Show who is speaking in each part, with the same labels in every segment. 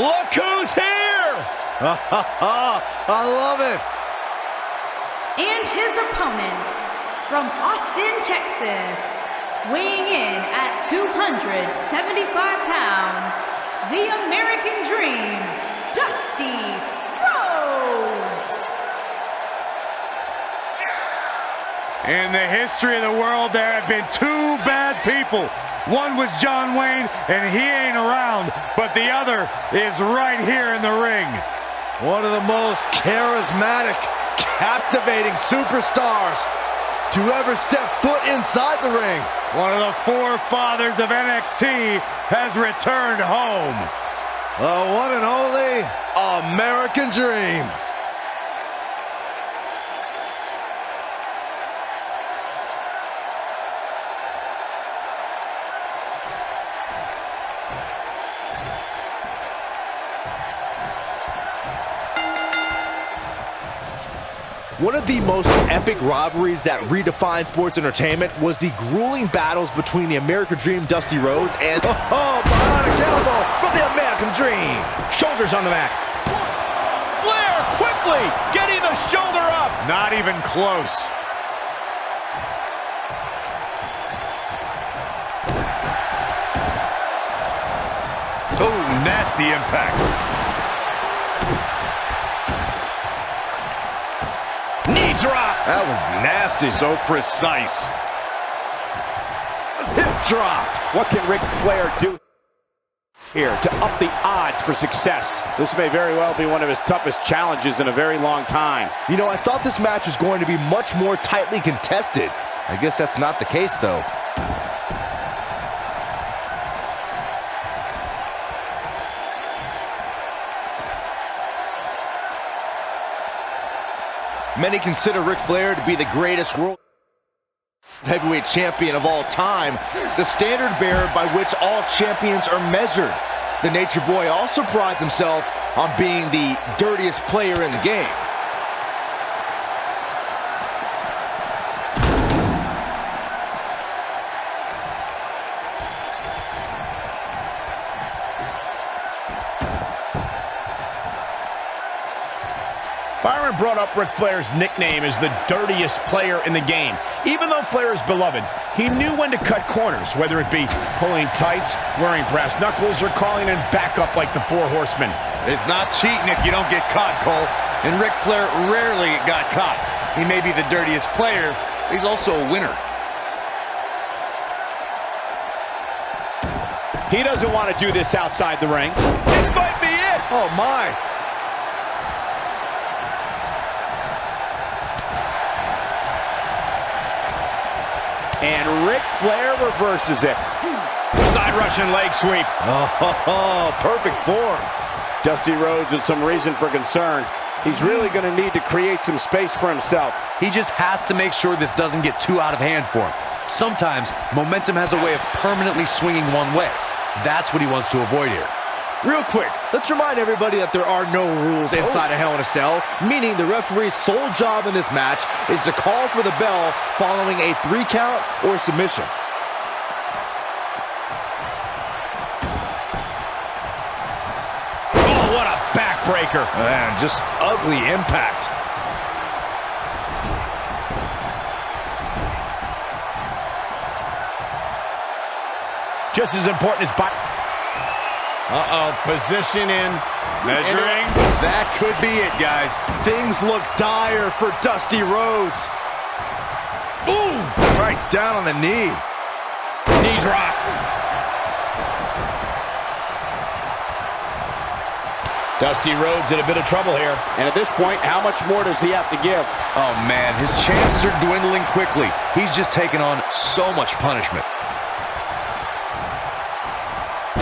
Speaker 1: Look who's here! I love it.
Speaker 2: And his opponent, from Austin, Texas, weighing in at 275 pounds, the American Dream, Dusty Rhodes.
Speaker 3: In the history of the world, there have been two bad people. One was John Wayne, and he ain't around, but the other is right here in the ring.
Speaker 1: One of the most charismatic, captivating superstars to ever step foot inside the ring.
Speaker 3: One of the forefathers of NXT has returned home.
Speaker 1: The one and only American Dream. One of the most epic rivalries that redefined sports entertainment was the grueling battles between the American Dream, Dusty Rhodes, and bionic elbow from the American Dream. Shoulders on the mat. Flair quickly getting the shoulder up.
Speaker 3: Not even close. Oh, nasty impact.
Speaker 1: Knee drop. That was nasty.
Speaker 3: So precise.
Speaker 1: Hip drop.
Speaker 4: What can Ric Flair do here to up the odds for success? This may very well be one of his toughest challenges in a very long time.
Speaker 1: You know, I thought this match was going to be much more tightly contested. I guess that's not the case, though. Many consider Ric Flair to be the greatest world heavyweight champion of all time, the standard bearer by which all champions are measured. The Nature Boy also prides himself on being the dirtiest player in the game.
Speaker 5: Byron brought up Ric Flair's nickname as the dirtiest player in the game. Even though Flair is beloved, he knew when to cut corners, whether it be pulling tights, wearing brass knuckles, or calling in backup like the Four Horsemen.
Speaker 3: It's not cheating if you don't get caught, Cole. And Ric Flair rarely got caught. He may be the dirtiest player, but he's also a winner.
Speaker 4: He doesn't want to do this outside the ring.
Speaker 1: This might be it. Oh, my.
Speaker 4: And Ric Flair reverses it.
Speaker 5: Side Russian leg sweep.
Speaker 1: Oh, perfect form.
Speaker 4: Dusty Rhodes with some reason for concern. He's really going to need to create some space for himself.
Speaker 6: He just has to make sure this doesn't get too out of hand for him. Sometimes, momentum has a way of permanently swinging one way. That's what he wants to avoid here.
Speaker 1: Real quick, let's remind everybody that there are no rules inside a Hell in a Cell, meaning the referee's sole job in this match is to call for the bell following a 3 count or submission.
Speaker 5: Oh, what a backbreaker.
Speaker 1: Man, just ugly impact.
Speaker 5: Just as important as position in.
Speaker 3: Measuring.
Speaker 1: That could be it, guys. Things look dire for Dusty Rhodes. Ooh! Right down on the knee.
Speaker 5: Knee drop. Dusty Rhodes in a bit of trouble here.
Speaker 4: And at this point, how much more does he have to give?
Speaker 6: Oh, man, his chances are dwindling quickly. He's just taken on so much punishment.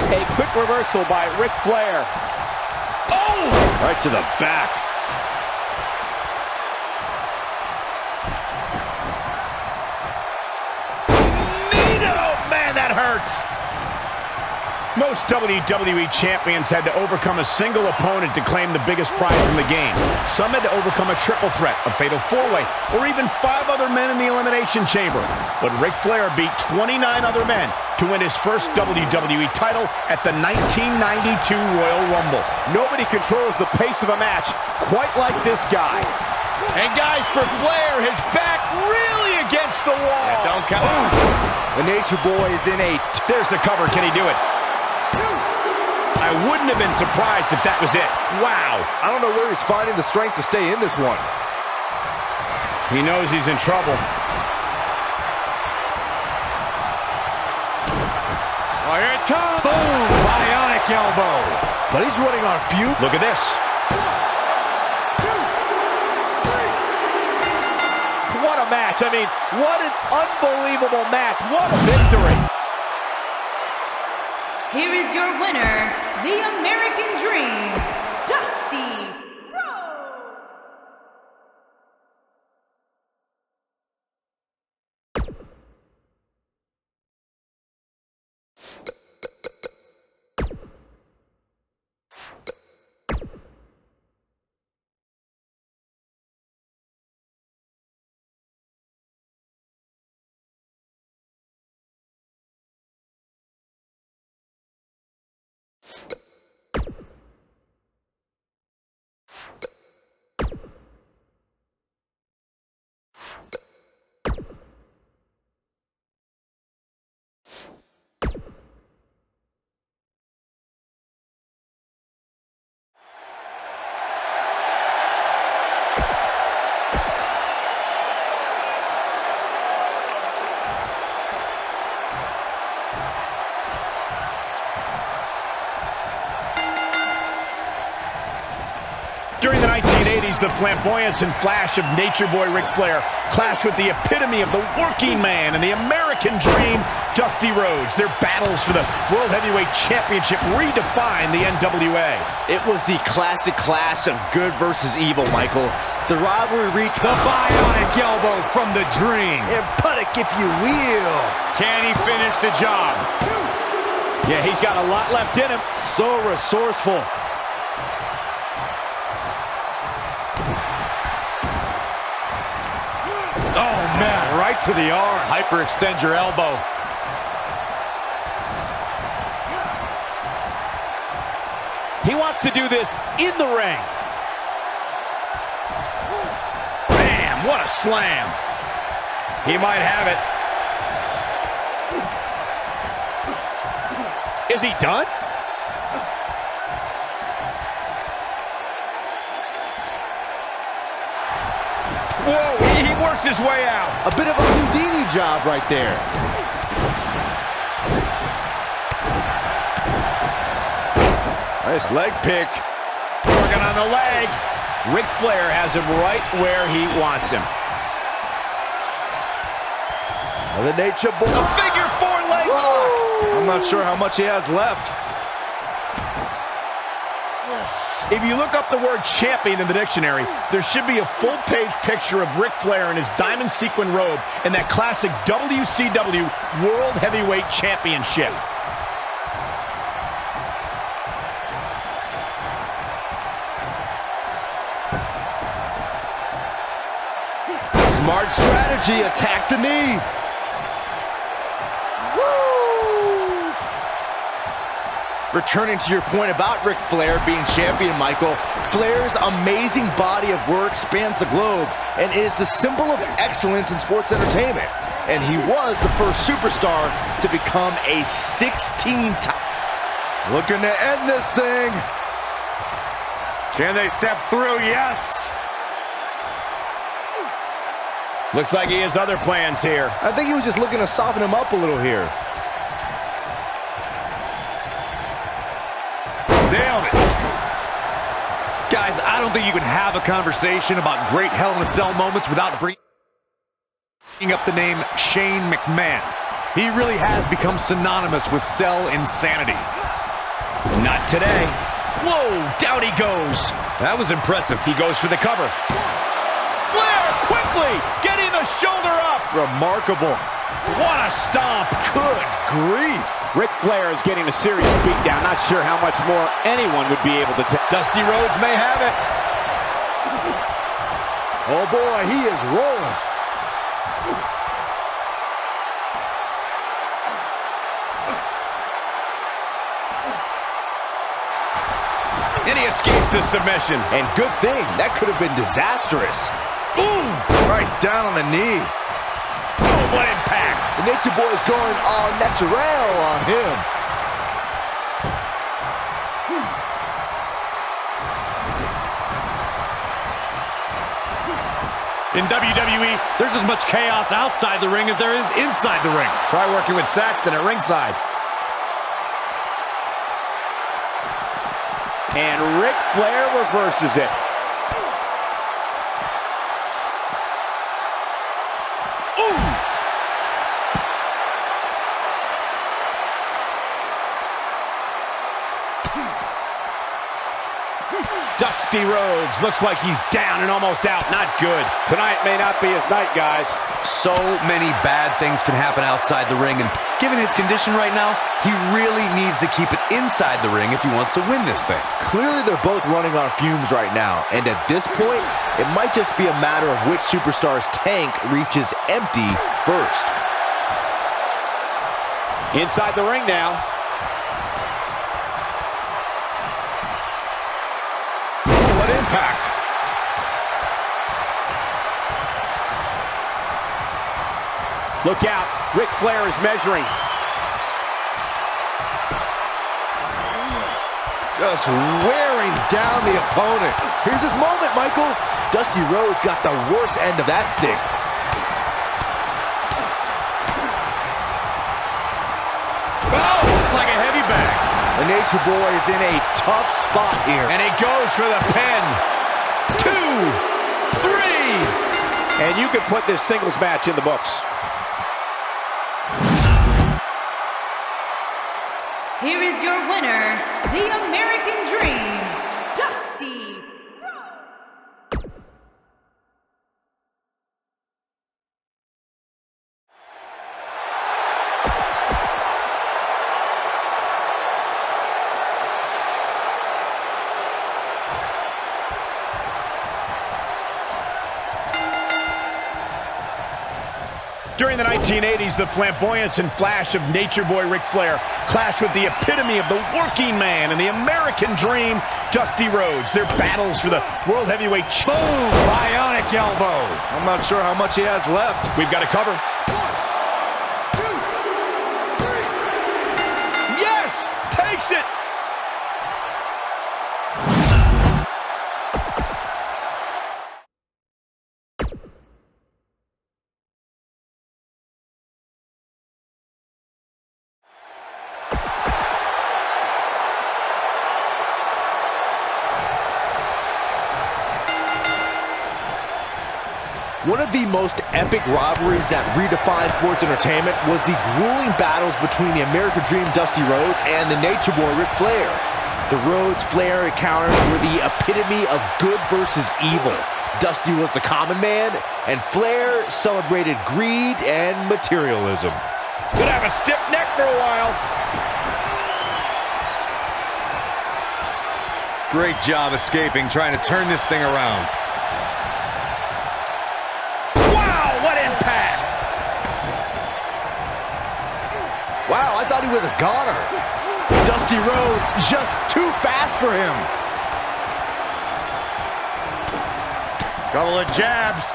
Speaker 4: A quick reversal by Ric Flair.
Speaker 5: Oh! Right to the back. Man, that hurts. Most WWE champions had to overcome a single opponent to claim the biggest prize in the game. Some had to overcome a triple threat, a fatal four-way, or even 5 other men in the Elimination Chamber. But Ric Flair beat 29 other men to win his first WWE title at the 1992 Royal Rumble.
Speaker 4: Nobody controls the pace of a match quite like this guy.
Speaker 5: And guys, for Flair, his back really against the wall.
Speaker 1: Yeah, don't come on. The Nature Boy is in a...
Speaker 5: There's the cover. Can he do it? I wouldn't have been surprised if that was it. Wow.
Speaker 1: I don't know where he's finding the strength to stay in this one.
Speaker 5: He knows he's in trouble.
Speaker 3: Oh, here it comes. Boom! Bionic elbow.
Speaker 1: But he's running on fumes.
Speaker 5: Look at this.
Speaker 4: What a match. I mean, what an unbelievable match. What a victory.
Speaker 2: Here is your winner, the American Dream, Dusty Rhodes.
Speaker 5: During the 1980s, the flamboyance and flash of Nature Boy Ric Flair clashed with the epitome of the working man and the American Dream, Dusty Rhodes. Their battles for the World Heavyweight Championship redefined the NWA.
Speaker 1: It was the classic clash of good versus evil, Michael. The rivalry reached
Speaker 3: The bionic elbow from the Dream.
Speaker 1: and puttick, if you will.
Speaker 3: Can he finish the job?
Speaker 4: Yeah, he's got a lot left in him.
Speaker 1: So resourceful.
Speaker 3: Oh, man.
Speaker 1: Right to the arm.
Speaker 3: Hyperextend your elbow.
Speaker 4: He wants to do this in the ring.
Speaker 5: Bam! What a slam. He might have it. Is he done? Whoa, he works his way out.
Speaker 1: A bit of a Houdini job right there. Nice leg pick.
Speaker 5: Working on the leg. Ric Flair has him right where he wants him.
Speaker 1: The Nature Boy.
Speaker 5: A figure four leg lock.
Speaker 1: I'm not sure how much he has left.
Speaker 5: If you look up the word champion in the dictionary, there should be a full-page picture of Ric Flair in his diamond sequin robe and that classic WCW World Heavyweight Championship.
Speaker 1: Smart strategy. Attack the knee. Returning to your point about Ric Flair being champion, Michael, Flair's amazing body of work spans the globe and is the symbol of excellence in sports entertainment. And he was the first superstar to become a 16-time. Looking to end this thing.
Speaker 3: Can they step through? Yes.
Speaker 5: Looks like he has other plans here.
Speaker 1: I think he was just looking to soften him up a little here.
Speaker 3: Nailed it. Guys, I don't think you can have a conversation about great Hell in a Cell moments without bringing up the name Shane McMahon. He really has become synonymous with cell insanity.
Speaker 5: Not today. Whoa, down he goes.
Speaker 3: That was impressive.
Speaker 5: He goes for the cover. Flair quickly getting the shoulder up.
Speaker 1: Remarkable.
Speaker 5: What a stomp.
Speaker 1: Good grief.
Speaker 4: Ric Flair is getting a serious beatdown. Not sure how much more anyone would be able to take.
Speaker 5: Dusty Rhodes may have it.
Speaker 1: Oh boy, he is rolling.
Speaker 5: he escapes the submission.
Speaker 1: And good thing, that could have been disastrous. Ooh, right down on the knee.
Speaker 5: Oh, what impact.
Speaker 1: The Nature Boy is going all natural on him.
Speaker 3: In WWE, there's as much chaos outside the ring as there is inside the ring.
Speaker 5: Try working with Saxton at ringside. And Ric Flair reverses it. Ooh! Dusty Rhodes looks like he's down and almost out. Not good. Tonight may not be his night, guys.
Speaker 6: So many bad things can happen outside the ring, and given his condition right now, he really needs to keep it inside the ring if he wants to win this thing.
Speaker 1: Clearly, they're both running on fumes right now, and at this point, it might just be a matter of which superstar's tank reaches empty first.
Speaker 5: Inside the ring now. What impact. Look out. Ric Flair is measuring.
Speaker 1: Just wearing down the opponent. Here's his moment, Michael. Dusty Rhodes got the worst end of that stick.
Speaker 5: Oh, like a heavy bag.
Speaker 1: The Nature Boy is in a tough spot here.
Speaker 5: And he goes for the pin. 2, 3. And you can put this singles match in the books.
Speaker 2: Here is your winner, the American Dream, Dusty Rhodes.
Speaker 5: During the 1980s, the flamboyance and flash of Nature Boy Ric Flair clashed with the epitome of the working man and the American Dream, Dusty Rhodes. Their battles for the World Heavyweight
Speaker 3: Boom! Bionic elbow.
Speaker 1: I'm not sure how much he has left.
Speaker 5: We've got to cover. 1, 2, 3. Yes! Takes it!
Speaker 1: One of the most epic rivalries that redefined sports entertainment was the grueling battles between the American Dream Dusty Rhodes and the Nature Boy Ric Flair. The Rhodes-Flair encounters were the epitome of good versus evil. Dusty was the common man, and Flair celebrated greed and materialism.
Speaker 5: Could have a stiff neck for a while.
Speaker 3: Great job escaping, trying to turn this thing around.
Speaker 1: Wow, I thought he was a goner. Dusty Rhodes just too fast for him.
Speaker 3: Couple of jabs.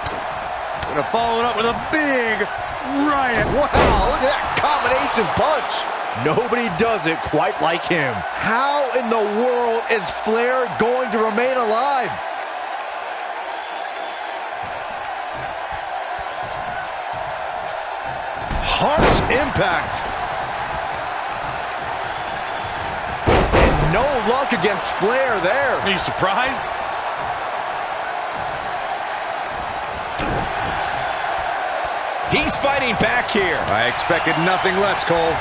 Speaker 3: Gonna follow it up with a big right.
Speaker 1: Wow, look at that combination punch. Nobody does it quite like him. How in the world is Flair going to remain alive? Harsh impact. No luck against Flair there.
Speaker 3: Are you surprised?
Speaker 5: He's fighting back here.
Speaker 3: I expected nothing less, Cole.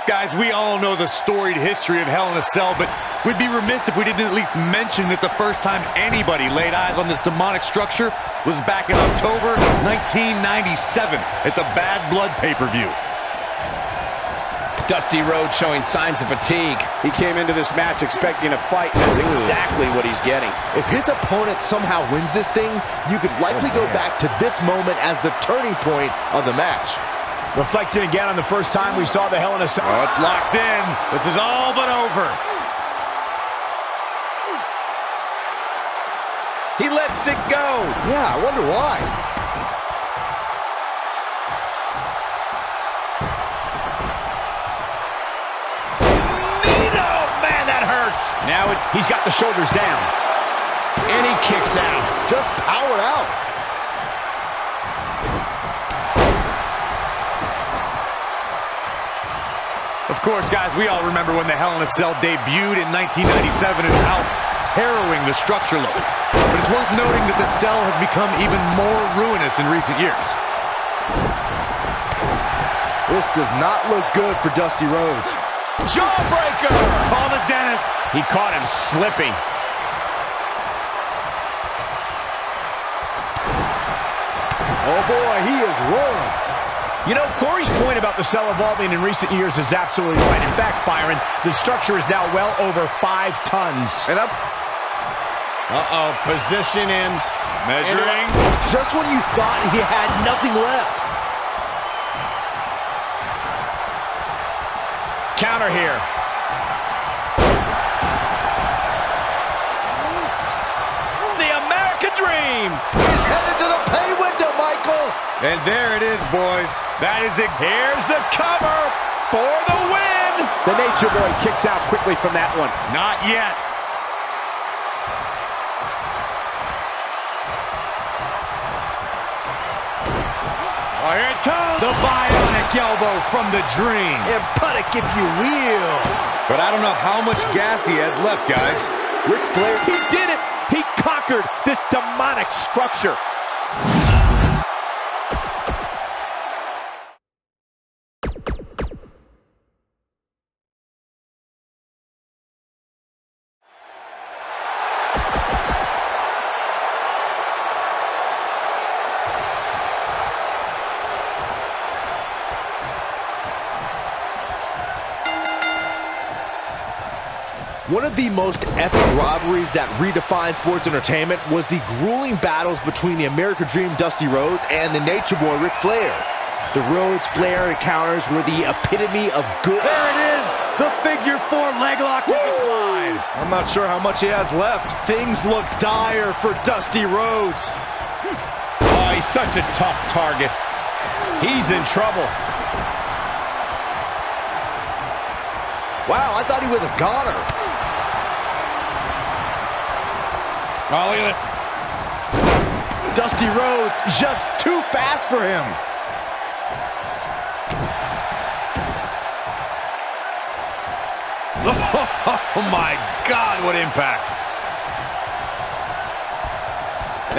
Speaker 3: Guys, we all know the storied history of Hell in a Cell, but we'd be remiss if we didn't at least mention that the first time anybody laid eyes on this demonic structure was back in October 1997 at the Bad Blood pay-per-view.
Speaker 5: Dusty Rhodes showing signs of fatigue.
Speaker 4: He came into this match expecting a fight, and that's exactly what he's getting.
Speaker 1: If his opponent somehow wins this thing, you could likely go back to this moment as the turning point of the match.
Speaker 5: Reflecting again on the first time we saw the Hell in a Cell.
Speaker 3: Oh, it's locked in. This is all but over.
Speaker 5: He lets it go.
Speaker 1: Yeah, I wonder why.
Speaker 5: Man, that hurts. Now he's got the shoulders down. And he kicks out.
Speaker 1: Just powered out.
Speaker 3: Of course, guys, we all remember when the Hell in a Cell debuted in 1997 and how harrowing the structure looked. But it's worth noting that the cell has become even more ruinous in recent years.
Speaker 1: This does not look good for Dusty Rhodes.
Speaker 5: Jawbreaker!
Speaker 3: Call the dentist.
Speaker 5: He caught him slipping.
Speaker 1: Oh boy, he is rolling.
Speaker 5: You know, Corey's point about the cell evolving in recent years is absolutely right. In fact, Byron, the structure is now well over 5 tons.
Speaker 1: And up.
Speaker 5: Uh-oh, position in.
Speaker 3: Measuring.
Speaker 1: Just when you thought he had nothing left.
Speaker 5: Counter here. The American Dream.
Speaker 1: He's headed to the pay window, Michael.
Speaker 3: And there it is, boys. That is it.
Speaker 5: Here's the cover for the win.
Speaker 4: The Nature Boy kicks out quickly from that one.
Speaker 3: Not yet. Oh, here it comes. The bionic elbow from the Dream.
Speaker 1: And puttick, if you will.
Speaker 3: But I don't know how much gas he has left, guys.
Speaker 1: Ric Flair.
Speaker 4: He did it. He conquered this demonic structure.
Speaker 1: One of the most epic rivalries that redefined sports entertainment was the grueling battles between the American Dream Dusty Rhodes and the Nature Boy Ric Flair. The Rhodes-Flair encounters were the epitome of good.
Speaker 3: There it is. The figure 4 leg lock is applied.
Speaker 1: I'm not sure how much he has left. Things look dire for Dusty Rhodes.
Speaker 5: Oh, he's such a tough target. He's in trouble.
Speaker 1: Wow, I thought he was a goner.
Speaker 5: Oh, look at it.
Speaker 1: Dusty Rhodes just too fast for him.
Speaker 3: Oh my God, what impact.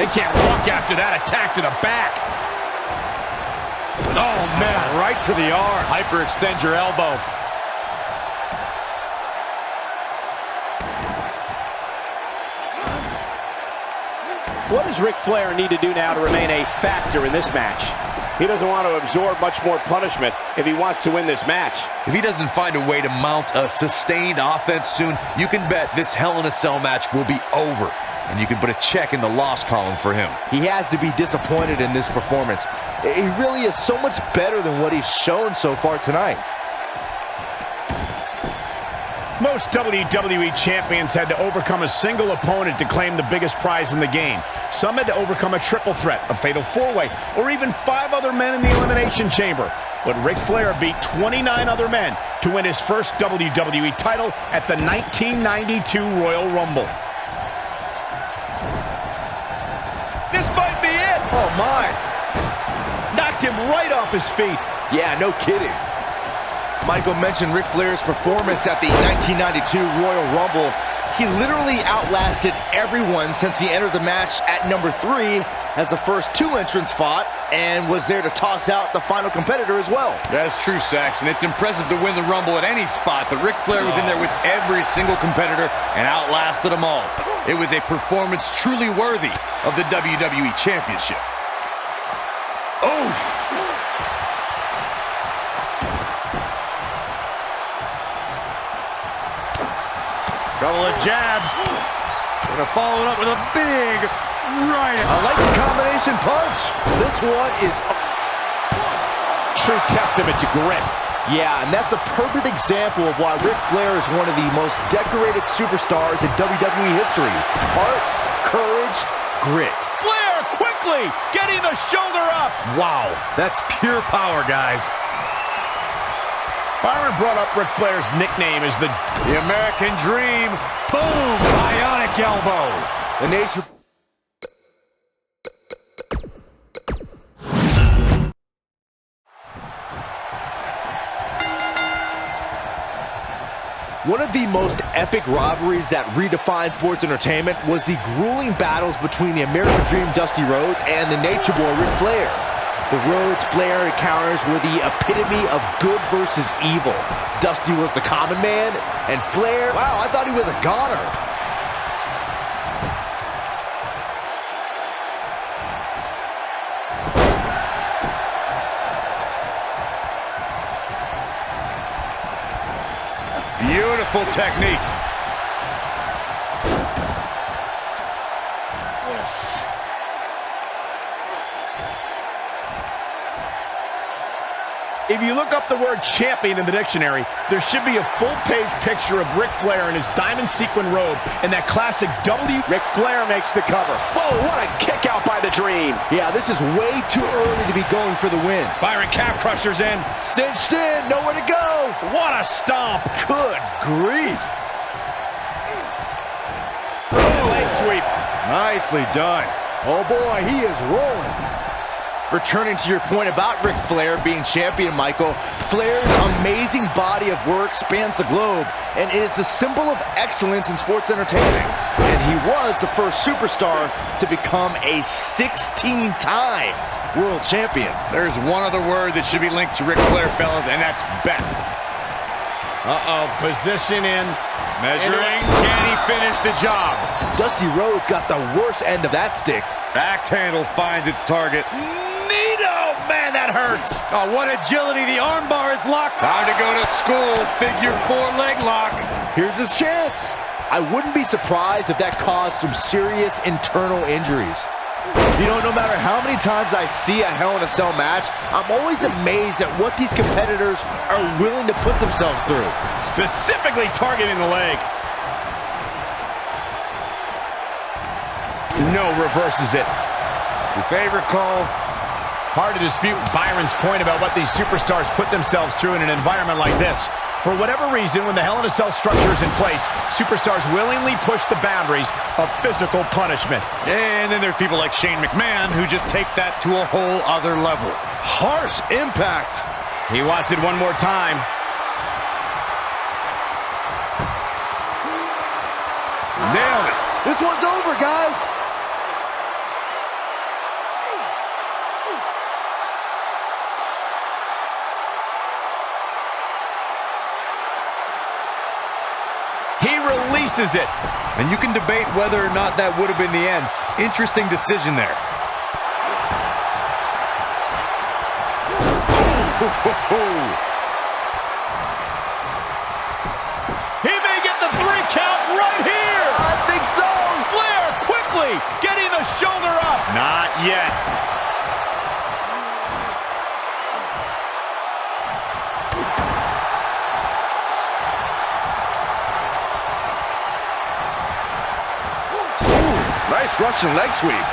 Speaker 5: They can't walk after that attack to the back.
Speaker 3: Oh man, right to the arm. Hyperextend your elbow.
Speaker 4: What does Ric Flair need to do now to remain a factor in this match? He doesn't want to absorb much more punishment if he wants to win this match.
Speaker 6: If he doesn't find a way to mount a sustained offense soon, you can bet this Hell in a Cell match will be over. And you can put a check in the loss column for him.
Speaker 1: He has to be disappointed in this performance. He really is so much better than what he's shown so far tonight.
Speaker 5: Most WWE champions had to overcome a single opponent to claim the biggest prize in the game. Some had to overcome a triple threat, a fatal 4-way, or even 5 other men in the Elimination Chamber. But Ric Flair beat 29 other men to win his first WWE title at the 1992 Royal Rumble. This might be it!
Speaker 1: Oh my!
Speaker 5: Knocked him right off his feet.
Speaker 1: Yeah, no kidding. Michael mentioned Ric Flair's performance at the 1992 Royal Rumble. He literally outlasted everyone since he entered the match at number 3 as the first 2 entrants fought and was there to toss out the final competitor as well.
Speaker 3: That's true, Saxon. It's impressive to win the Rumble at any spot, but Ric Flair was in there with every single competitor and outlasted them all. It was a performance truly worthy of the WWE Championship. Oof! Couple of jabs. Gonna follow it up with a big right.
Speaker 1: I like the combination punch. This one is
Speaker 4: True testament to grit.
Speaker 1: yeah, and that's a perfect example of why Ric Flair is one of the most decorated superstars in WWE history. Heart, courage, grit.
Speaker 5: Flair quickly getting the shoulder up.
Speaker 6: Wow, that's pure power, guys.
Speaker 5: Byron brought up Ric Flair's nickname as the
Speaker 3: American Dream. Boom! Bionic elbow.
Speaker 1: The nation. One of the most epic rivalries that redefined sports entertainment was the grueling battles between the American Dream Dusty Rhodes and the Nature Boy Ric Flair. The Rhodes-Flair encounters were the epitome of good versus evil. Dusty was the common man, and Flair, wow, I thought he was a goner.
Speaker 3: Beautiful technique.
Speaker 5: If you look up the word champion in the dictionary, there should be a full-page picture of Ric Flair in his diamond sequin robe and that classic
Speaker 4: Ric Flair makes the cover. Whoa, what a kick out by the Dream.
Speaker 1: Yeah, this is way too early to be going for the win.
Speaker 5: Byron calf crushers in.
Speaker 1: Cinched in, nowhere to go.
Speaker 5: What a stomp.
Speaker 1: Good grief.
Speaker 5: Leg sweep.
Speaker 1: Nicely done. Oh boy, he is rolling. Returning to your point about Ric Flair being champion, Michael, Flair's amazing body of work spans the globe and is the symbol of excellence in sports entertainment. And he was the first superstar to become a 16-time world champion.
Speaker 3: There's one other word that should be linked to Ric Flair, fellas, and that's bet.
Speaker 5: Uh-oh, position in.
Speaker 3: Measuring, can he finish the job?
Speaker 1: Dusty Rhodes got the worst end of that stick.
Speaker 3: Axe handle finds its target.
Speaker 5: Oh, man, that hurts.
Speaker 3: Oh, what agility. The armbar is locked. Time to go to school. Figure 4 leg lock.
Speaker 1: Here's his chance. I wouldn't be surprised if that caused some serious internal injuries. You know, no matter how many times I see a Hell in a Cell match, I'm always amazed at what these competitors are willing to put themselves through.
Speaker 5: Specifically targeting the leg. No, reverses it.
Speaker 3: Your favorite call.
Speaker 5: Hard to dispute Byron's point about what these superstars put themselves through in an environment like this. For whatever reason, when the Hell in a Cell structure is in place, superstars willingly push the boundaries of physical punishment.
Speaker 3: And then there's people like Shane McMahon who just take that to a whole other level.
Speaker 1: Harsh impact.
Speaker 5: He wants it one more time.
Speaker 3: Nailed it.
Speaker 1: This one's over, guys.
Speaker 5: He releases it.
Speaker 3: And you can debate whether or not that would have been the end. Interesting decision there.
Speaker 5: He may get the 3 count right here.
Speaker 1: I think so.
Speaker 5: Flair quickly getting the shoulder up. Not yet.
Speaker 1: Nice Russian leg sweep.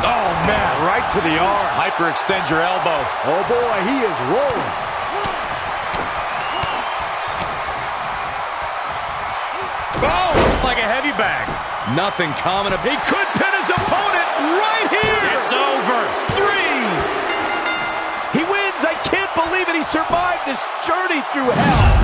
Speaker 3: Oh, man, right to the arm. Hyperextend your elbow.
Speaker 1: Oh, boy, he is rolling.
Speaker 3: Oh, like a heavy bag. Nothing common.
Speaker 5: He could pin his opponent right here.
Speaker 3: It's over.
Speaker 5: 3. He wins. I can't believe it. He survived this journey through hell.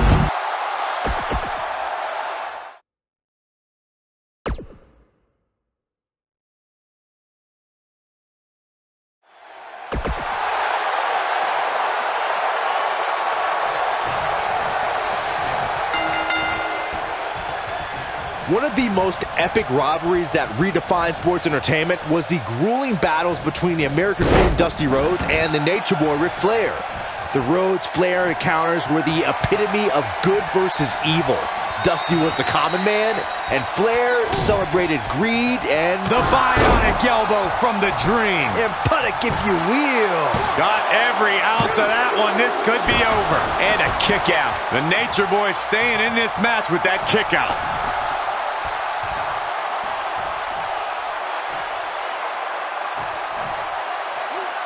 Speaker 1: One of the most epic rivalries that redefined sports entertainment was the grueling battles between the American Dream Dusty Rhodes and the Nature Boy Ric Flair. The Rhodes Flair encounters were the epitome of good versus evil. Dusty was the common man, and Flair celebrated greed and
Speaker 3: The bionic elbow from the Dream.
Speaker 1: and puttick if you will.
Speaker 3: Got every ounce of that one. This could be over.
Speaker 4: And a kick out.
Speaker 3: The Nature Boy staying in this match with that kick out.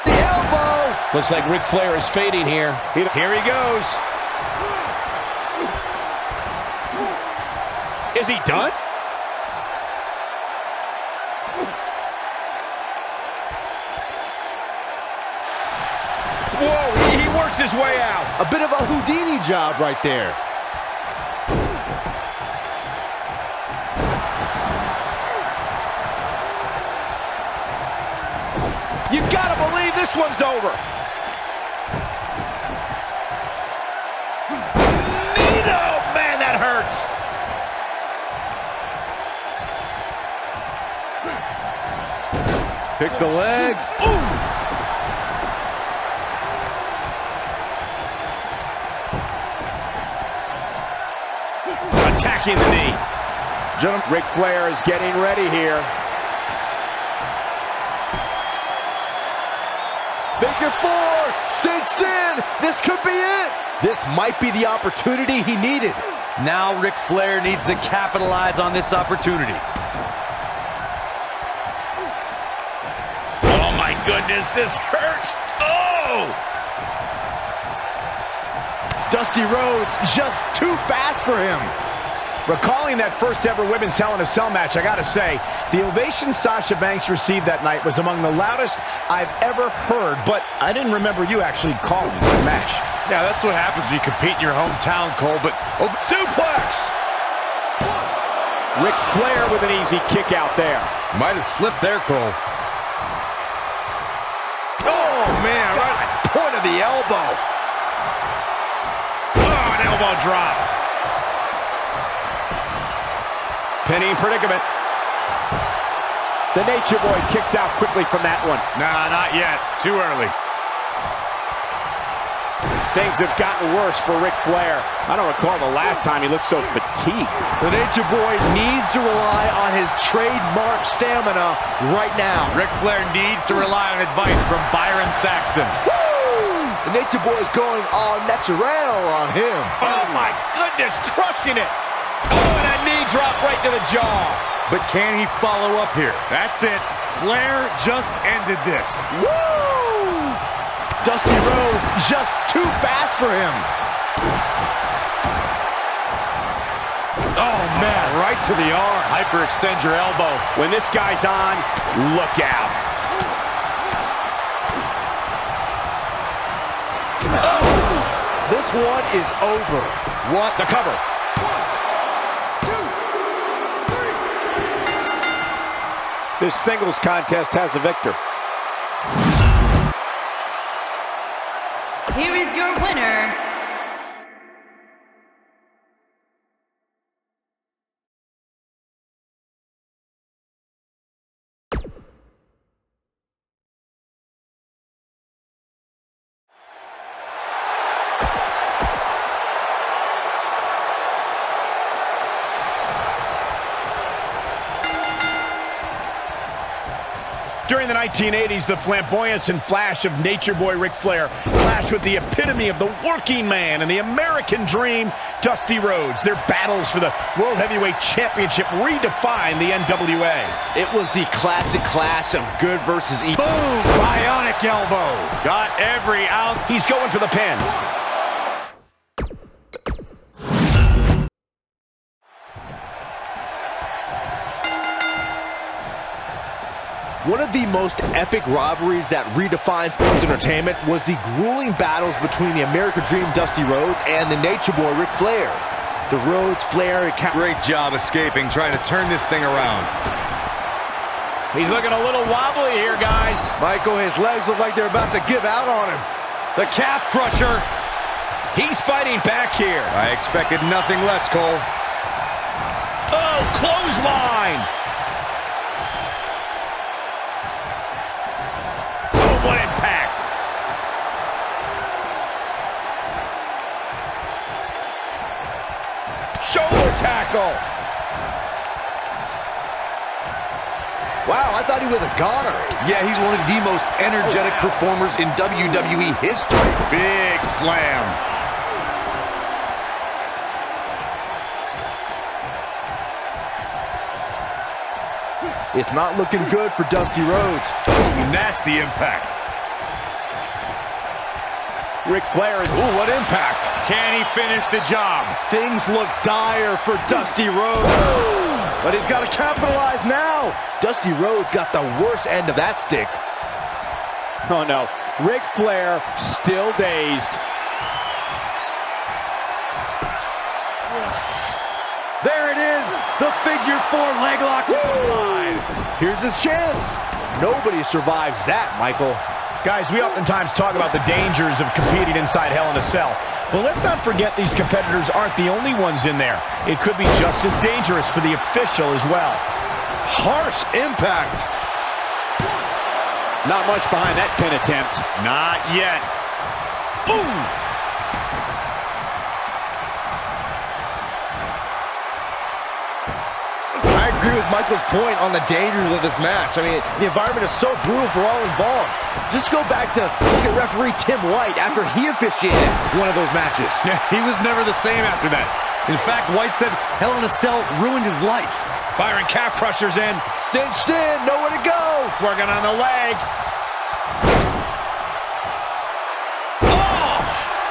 Speaker 1: The elbow.
Speaker 5: Looks like Ric Flair is fading here.
Speaker 4: Here he goes. Is he done?
Speaker 5: Whoa, he works his way out.
Speaker 1: A bit of a Houdini job right there.
Speaker 4: You gotta believe this one's over. Nino, man, that hurts.
Speaker 1: Pick the leg.
Speaker 4: Attacking the knee. Ric Flair is getting ready here.
Speaker 1: Figure four. Cinched in. This could be it. This might be the opportunity he needed.
Speaker 6: Now Ric Flair needs to capitalize on this opportunity.
Speaker 5: Oh my goodness, this hurts. Oh!
Speaker 1: Dusty Rhodes just too fast for him.
Speaker 5: Recalling that first ever Women's Hell in a Cell match, I gotta say, the ovation Sasha Banks received that night was among the loudest I've ever heard, but I didn't remember you actually calling the match.
Speaker 3: Yeah, that's what happens when you compete in your hometown, Cole, but
Speaker 5: Suplex!
Speaker 4: Ric Flair with an easy kick out there.
Speaker 6: Might have slipped there, Cole.
Speaker 1: Oh, man, right at the point of the elbow.
Speaker 5: Oh, an elbow drop.
Speaker 4: Pinning predicament. The Nature Boy kicks out quickly from that one.
Speaker 3: nah, not yet. Too early.
Speaker 4: Things have gotten worse for Ric Flair. I don't recall the last time he looked so fatigued.
Speaker 1: The Nature Boy needs to rely on his trademark stamina right now.
Speaker 3: Ric Flair needs to rely on advice from Byron Saxton.
Speaker 1: Woo! The Nature Boy is going all natural on him.
Speaker 5: Oh my goodness, crushing it. Oh, and a knee drop right to the jaw.
Speaker 3: But can he follow up here? That's it. Flair just ended this.
Speaker 1: Woo! Dusty Rhodes just too fast for him.
Speaker 3: Oh, man, right to the arm. Hyperextend your elbow.
Speaker 4: When this guy's on, look out.
Speaker 1: This one is over.
Speaker 5: What? The cover.
Speaker 4: This singles contest has a victor.
Speaker 2: Here is your winner,
Speaker 5: During the 1980s, the flamboyance and flash of Nature Boy Ric Flair clashed with the epitome of the working man and the American dream, Dusty Rhodes. Their battles for the World Heavyweight Championship redefined the NWA.
Speaker 1: It was the classic clash of good versus evil.
Speaker 3: Boom! Bionic elbow. Got every ounce.
Speaker 5: He's going for the pin.
Speaker 1: One of the most epic rivalries that redefined sports entertainment was the grueling battles between the American Dream Dusty Rhodes and the Nature Boy Ric Flair. The Rhodes Flair
Speaker 6: Great job escaping, trying to turn this thing around.
Speaker 5: He's looking a little wobbly here, guys.
Speaker 1: Michael, his legs look like they're about to give out on him.
Speaker 3: The calf crusher.
Speaker 5: He's fighting back here.
Speaker 6: I expected nothing less, Cole.
Speaker 5: Oh, clothesline. Oh, what impact. shoulder tackle.
Speaker 1: Wow, I thought he was a goner.
Speaker 6: Yeah, he's one of the most energetic performers in WWE history.
Speaker 3: Big slam.
Speaker 1: It's not looking good for Dusty Rhodes.
Speaker 3: Nasty impact.
Speaker 5: Ric Flair is, ooh, what impact.
Speaker 3: Can he finish the job?
Speaker 1: Things look dire for Dusty Rhodes. But he's got to capitalize now. Dusty Rhodes got the worst end of that stick.
Speaker 4: Oh, no. Ric Flair still dazed.
Speaker 6: There it is, the figure 4 leg lock with the line.
Speaker 1: Here's his chance. Nobody survives that, Michael.
Speaker 5: Guys, we oftentimes talk about the dangers of competing inside Hell in a Cell. But let's not forget these competitors aren't the only ones in there. It could be just as dangerous for the official as well.
Speaker 1: Harsh impact.
Speaker 4: Not much behind that pin attempt.
Speaker 3: Not yet.
Speaker 5: Boom!
Speaker 1: I agree with Michael's point on the dangers of this match. I mean, the environment is so brutal for all involved. Just go back to look at referee Tim White after he officiated one of those matches.
Speaker 3: He was never the same after that. In fact, White said Hell in a Cell ruined his life.
Speaker 5: Byron calf crushers in.
Speaker 1: Cinched in, nowhere to go.
Speaker 5: Working on the leg. Oh!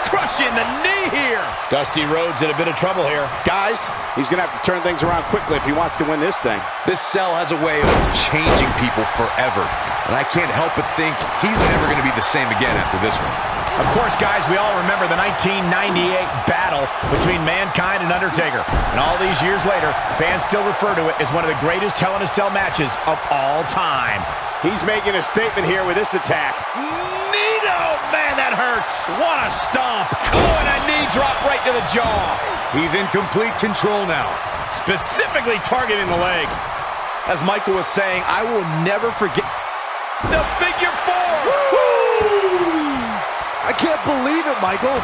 Speaker 5: Crushing the knee here. Dusty Rhodes in a bit of trouble here.
Speaker 4: Guys, he's going to have to turn things around quickly if he wants to win this thing.
Speaker 6: This cell has a way of changing people forever. And I can't help but think he's never going to be the same again after this one.
Speaker 5: Of course, guys, we all remember the 1998 battle between Mankind and Undertaker. And all these years later, fans still refer to it as one of the greatest Hell in a Cell matches of all time.
Speaker 4: He's making a statement here with this attack.
Speaker 5: Nito! Man, that hurts. What a stomp. Oh, and a knee drop right to the jaw.
Speaker 3: He's in complete control now.
Speaker 5: Specifically targeting the leg.
Speaker 1: As Michael was saying, I will never forget
Speaker 5: The figure 4.
Speaker 1: I can't believe it, Michael.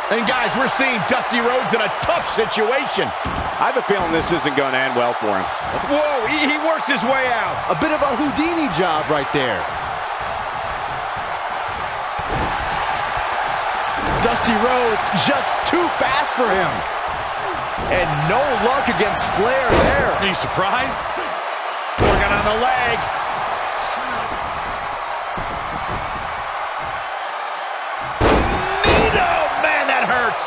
Speaker 5: And guys, we're seeing Dusty Rhodes in a tough situation.
Speaker 4: I have a feeling this isn't going to end well for him.
Speaker 5: Whoa, he works his way out.
Speaker 1: A bit of a Houdini job right there. Dusty Rhodes just too fast for him. And no luck against Flair there.
Speaker 3: Are you surprised?
Speaker 5: Working on the leg. Nito! Man, that hurts.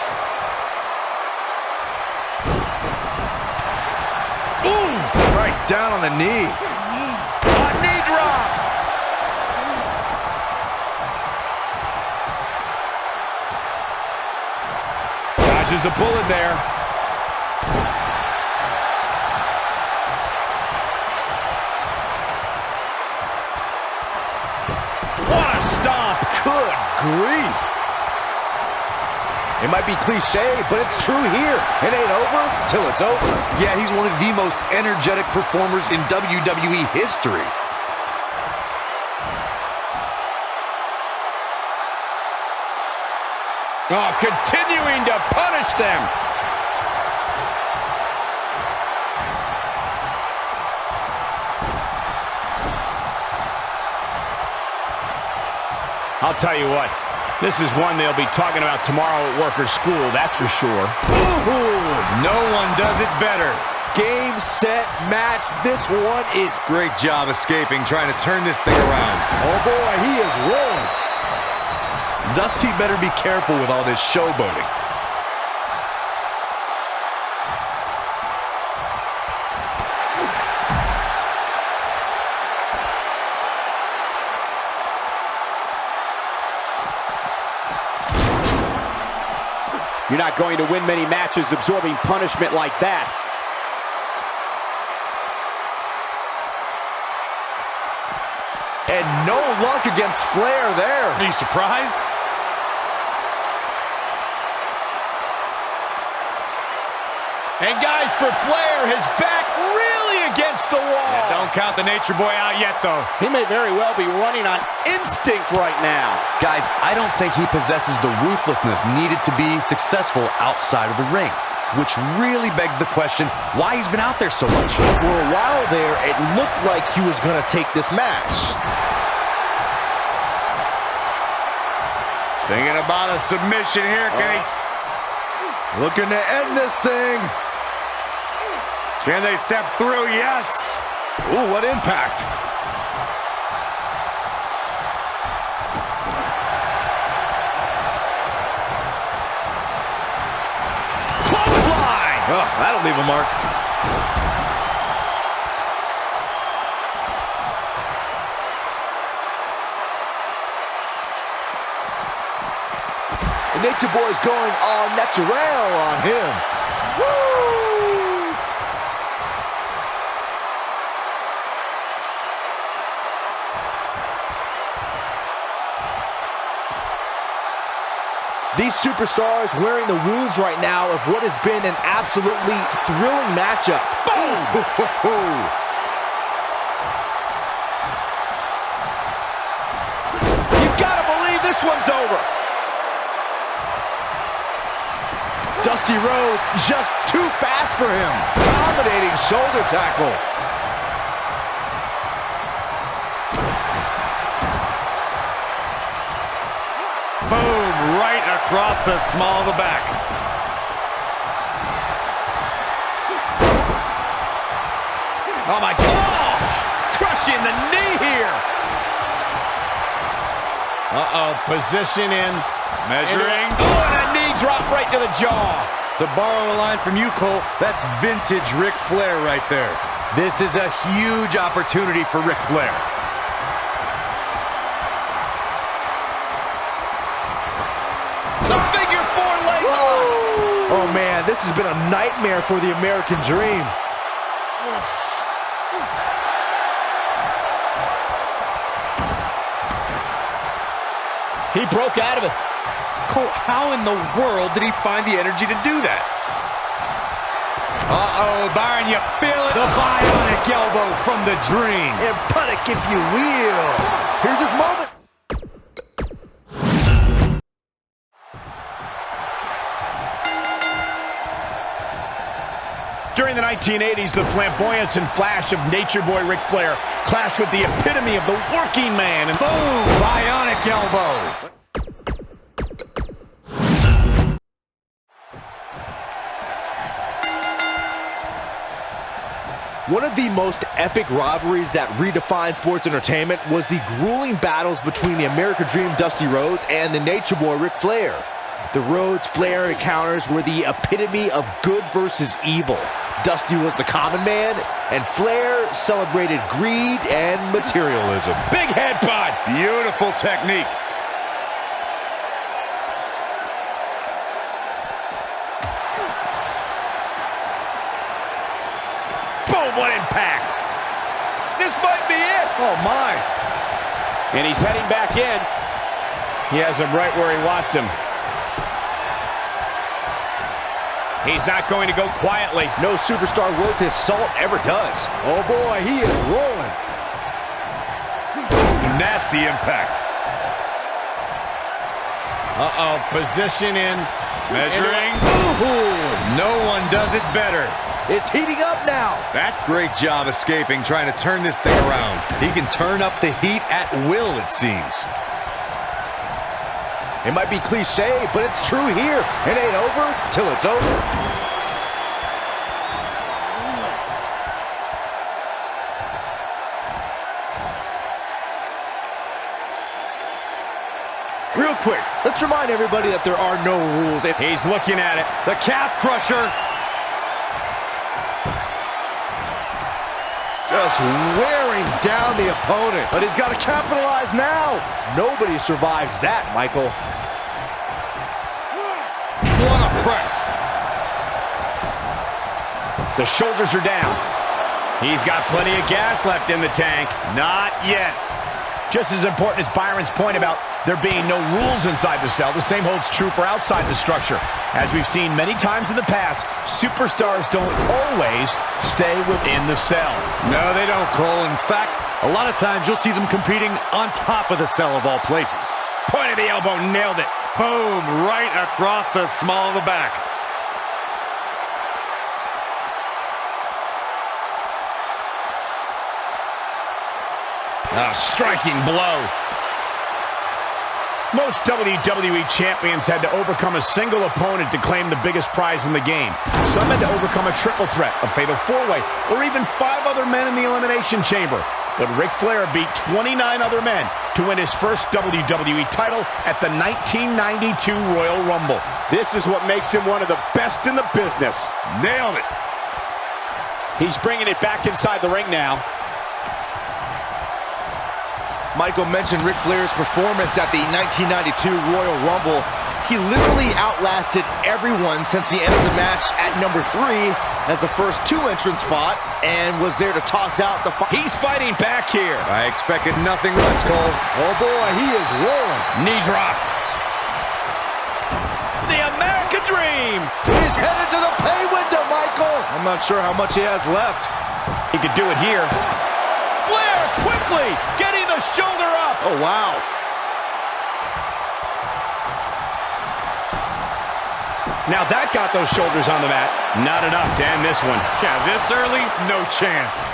Speaker 1: Ooh, right down on the knee.
Speaker 5: A knee drop. Dodges a bullet there. What a stomp.
Speaker 1: Good grief. It might be cliche, but it's true here. It ain't over till it's over.
Speaker 6: Yeah, he's one of the most energetic performers in WWE history.
Speaker 5: Oh, continuing to punish them. I'll tell you what, this is one they'll be talking about tomorrow at workers' school, that's for sure.
Speaker 3: Ooh, no one does it better.
Speaker 1: Game, set, match. This one is
Speaker 6: Great job escaping, trying to turn this thing around.
Speaker 1: oh boy, he is rolling.
Speaker 6: Dusty better be careful with all this showboating.
Speaker 4: You're not going to win many matches absorbing punishment like that.
Speaker 1: And no luck against Flair there.
Speaker 3: Are you surprised?
Speaker 5: And guys, for Flair, his back really against the wall.
Speaker 3: Yeah, don't count the Nature Boy out yet, though.
Speaker 4: He may very well be running on instinct right now.
Speaker 6: Guys, I don't think he possesses the ruthlessness needed to be successful outside of the ring, which really begs the question why he's been out there so much.
Speaker 1: For a while there, it looked like he was going to take this match.
Speaker 3: Thinking about a submission here. Can he...
Speaker 1: Looking to end this thing.
Speaker 3: Can they step through? Yes.
Speaker 1: Ooh, what impact.
Speaker 5: Clothesline!
Speaker 1: Oh, that'll leave a mark. The Nature Boy's going all natural on him. Woo! These superstars wearing the wounds right now of what has been an absolutely thrilling matchup. Boom!
Speaker 5: You gotta believe this one's over.
Speaker 1: Dusty Rhodes just too fast for him. Dominating shoulder tackle.
Speaker 3: Boom, right across the small of the back.
Speaker 5: Oh my God! Oh, crushing the knee here. Position in.
Speaker 3: Measuring.
Speaker 5: And a knee drop right to the jaw.
Speaker 6: To borrow a line from you, Cole, that's vintage Ric Flair right there. This is a huge opportunity for Ric Flair.
Speaker 5: The figure four leg lock.
Speaker 1: Oh man, this has been a nightmare for the American Dream.
Speaker 5: He broke out of it.
Speaker 6: Cole, how in the world did he find the energy to do that?
Speaker 3: Uh-oh, Byron, you feel it?
Speaker 6: The bionic elbow from the Dream.
Speaker 1: And puttick, if you will. Here's his moment.
Speaker 5: During the 1980s, the flamboyance and flash of Nature Boy Ric Flair clashed with the epitome of the working man. And
Speaker 6: Boom! Bionic elbow.
Speaker 1: One of the most epic rivalries that redefined sports entertainment was the grueling battles between the American Dream Dusty Rhodes and the Nature Boy Ric Flair. The Rhodes-Flair encounters were the epitome of good versus evil. Dusty was the common man, and Flair celebrated greed and materialism.
Speaker 5: big headbutt.
Speaker 3: Beautiful technique.
Speaker 5: Boom, what impact. This might be it.
Speaker 1: Oh my.
Speaker 5: And he's heading back in. He has him right where he wants him. He's not going to go quietly.
Speaker 1: No superstar worth his salt ever does. Oh boy, he is rolling.
Speaker 3: Nasty impact.
Speaker 5: Position in.
Speaker 3: Measuring.
Speaker 6: No one does it better.
Speaker 1: It's heating up now.
Speaker 6: That's great job escaping, trying to turn this thing around. He can turn up the heat at will, it seems.
Speaker 1: It might be cliche, but it's true here. It ain't over till it's over. Real quick, let's remind everybody that there are no rules.
Speaker 5: He's looking at it.
Speaker 3: The calf crusher.
Speaker 1: Just wearing down the opponent. But he's got to capitalize now. Nobody survives that, Michael.
Speaker 3: What a press.
Speaker 5: The shoulders are down. He's got plenty of gas left in the tank.
Speaker 3: Not yet.
Speaker 5: Just as important as Byron's point about there being no rules inside the cell. The same holds true for outside the structure. As we've seen many times in the past, superstars don't always stay within the cell.
Speaker 3: No, they don't, Cole. In fact, a lot of times you'll see them competing on top of the cell of all places.
Speaker 5: Point of the elbow, nailed it.
Speaker 3: Boom, right across the small of the back.
Speaker 5: A striking blow. Most WWE champions had to overcome a single opponent to claim the biggest prize in the game. Some had to overcome a triple threat, a fatal four-way, or even 5 other men in the Elimination Chamber. But Ric Flair beat 29 other men to win his first WWE title at the 1992 Royal Rumble.
Speaker 4: This is what makes him one of the best in the business.
Speaker 3: Nailed it.
Speaker 4: He's bringing it back inside the ring now.
Speaker 1: Michael mentioned Ric Flair's performance at the 1992 Royal Rumble. He literally outlasted everyone since the end of the match at number 3 as the first 2 entrants fought and was there to toss out the fight.
Speaker 5: He's fighting back here.
Speaker 3: I expected nothing less, Cole.
Speaker 1: Oh boy, he is rolling.
Speaker 5: Knee drop. The American Dream.
Speaker 1: He's headed to the pay window, Michael. I'm not sure how much he has left.
Speaker 5: He could do it here. Flair quickly getting the shoulder up.
Speaker 1: Oh, wow.
Speaker 5: Now that got those shoulders on the mat. Not enough to end this one.
Speaker 3: Yeah, this early, no chance.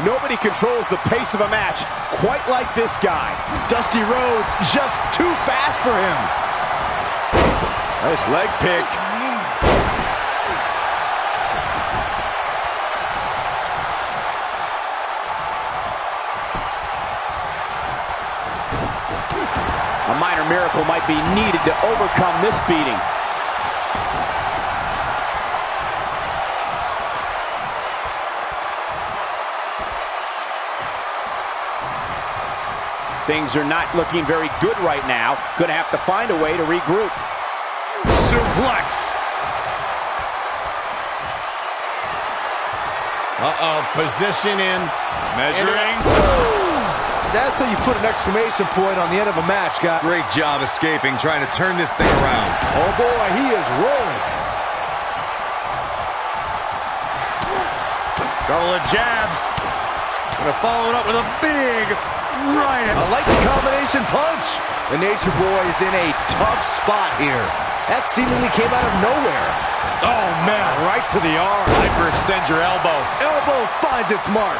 Speaker 4: Nobody controls the pace of a match quite like this guy.
Speaker 1: Dusty Rhodes just too fast for him. Nice leg pick.
Speaker 4: A minor miracle might be needed to overcome this beating. Things are not looking very good right now. Gonna have to find a way to regroup.
Speaker 3: Suplex.
Speaker 5: Uh-oh, position in.
Speaker 3: Measuring.
Speaker 1: That's how you put an exclamation point on the end of a match, guy.
Speaker 6: Great job escaping, trying to turn this thing around.
Speaker 1: Oh boy, he is rolling.
Speaker 3: Couple of jabs. Gonna follow it up with a big right.
Speaker 1: I like the combination punch. The Nature Boy is in a tough spot here. That seemingly came out of nowhere.
Speaker 3: Oh, man.
Speaker 1: Right to the arm.
Speaker 3: Hyperextend your elbow.
Speaker 1: Elbow finds its mark.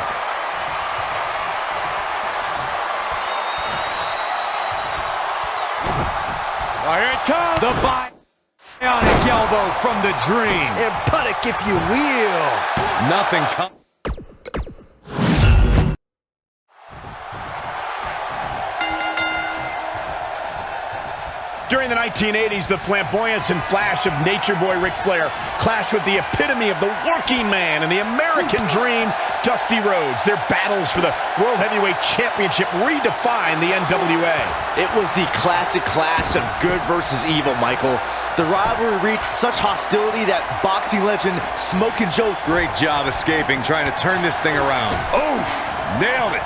Speaker 3: Oh, here it comes. The bionic elbow from the Dream.
Speaker 1: And put it, if you will.
Speaker 6: Nothing comes.
Speaker 5: During the 1980s, the flamboyance and flash of Nature Boy Ric Flair clashed with the epitome of the working man and the American Dream, Dusty Rhodes. Their battles for the World Heavyweight Championship redefined the NWA.
Speaker 1: It was the classic clash of good versus evil, Michael. The rivalry reached such hostility that boxing legend Smokin' Joe...
Speaker 6: Great job escaping, trying to turn this thing around.
Speaker 3: Oof! Nailed it.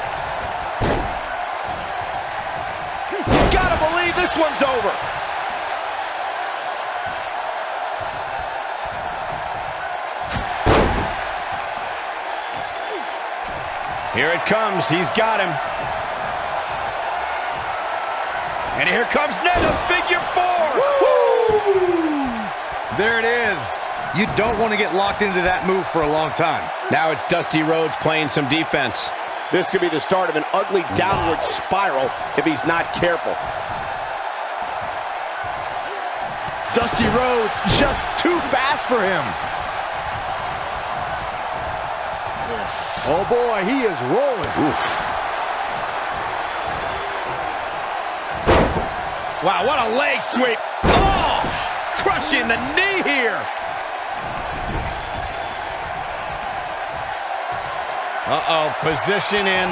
Speaker 4: You gotta believe this one's over.
Speaker 5: Here it comes. He's got him. And here comes Ned, figure 4.
Speaker 6: There it is. You don't want to get locked into that move for a long time.
Speaker 5: Now it's Dusty Rhodes playing some defense.
Speaker 4: This could be the start of an ugly downward spiral if he's not careful.
Speaker 1: Dusty Rhodes just too fast for him. Oh boy, he is rolling. Oof.
Speaker 5: Wow, what a leg sweep. Oh, crushing the knee here. Uh-oh, position in.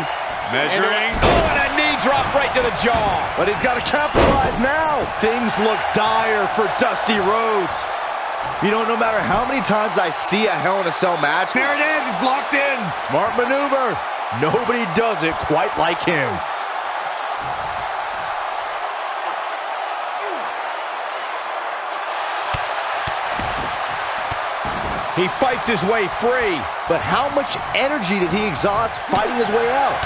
Speaker 3: Measuring.
Speaker 5: Oh, and a knee drop right to the jaw.
Speaker 1: But he's got to capitalize now. Things look dire for Dusty Rhodes. You know, no matter how many times I see a Hell in a Cell match,
Speaker 3: There it is. It's locked in.
Speaker 1: smart maneuver. Nobody does it quite like him.
Speaker 5: He fights his way free.
Speaker 1: But how much energy did he exhaust fighting his way out?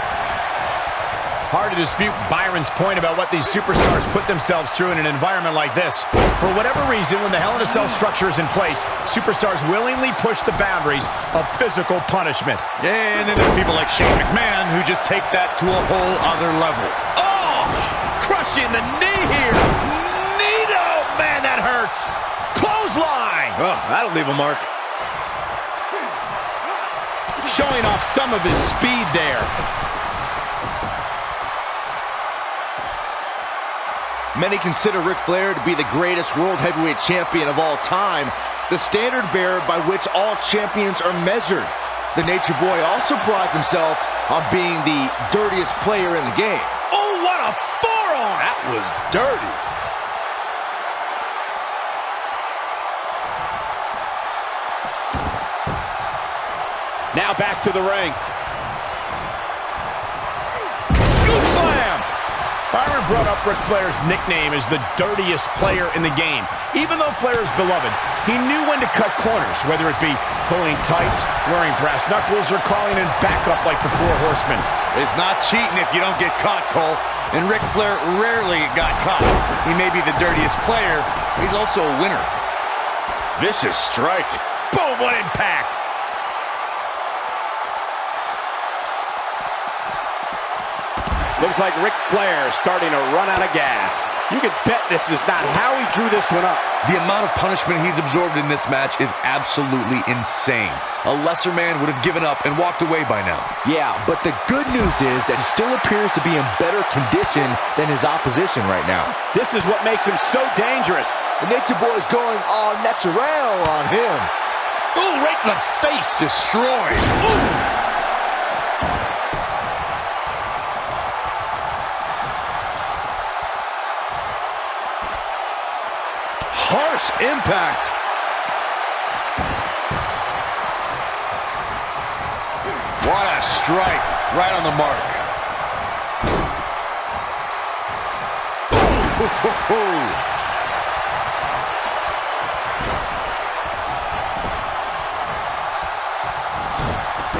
Speaker 5: Hard to dispute Byron's point about what these superstars put themselves through in an environment like this. For whatever reason, when the Hell in a Cell structure is in place, superstars willingly push the boundaries of physical punishment.
Speaker 3: And then there's people like Shane McMahon who just take that to a whole other level.
Speaker 5: Oh! Crushing the knee here. Neato! Man, that hurts. Clothesline!
Speaker 1: Oh, that'll leave a mark.
Speaker 5: Showing off some of his speed there.
Speaker 1: Many consider Ric Flair to be the greatest World Heavyweight Champion of all time, the standard bearer by which all champions are measured. The Nature Boy also prides himself on being the dirtiest player in the game.
Speaker 5: Oh, what a forearm!
Speaker 1: That was dirty.
Speaker 4: Now back to the ring.
Speaker 5: Scoop slam! Byron brought up Ric Flair's nickname as the dirtiest player in the game. Even though Flair is beloved, he knew when to cut corners, whether it be pulling tights, wearing brass knuckles, or calling in backup like the Four Horsemen.
Speaker 3: It's not cheating if you don't get caught, Cole. And Ric Flair rarely got caught. He may be the dirtiest player, but he's also a winner.
Speaker 1: Vicious strike.
Speaker 5: Boom, what impact!
Speaker 4: Looks like Ric Flair is starting to run out of gas. You can bet this is not how he drew this one up.
Speaker 6: The amount of punishment he's absorbed in this match is absolutely insane. A lesser man would have given up and walked away by now.
Speaker 1: Yeah, but the good news is that he still appears to be in better condition than his opposition right now.
Speaker 4: This is what makes him so dangerous.
Speaker 1: The Nature Boy is going all natural on him.
Speaker 5: Ooh, right in the face!
Speaker 3: Destroyed.
Speaker 5: Ooh!
Speaker 1: Harsh impact.
Speaker 3: What a strike. Right on the mark.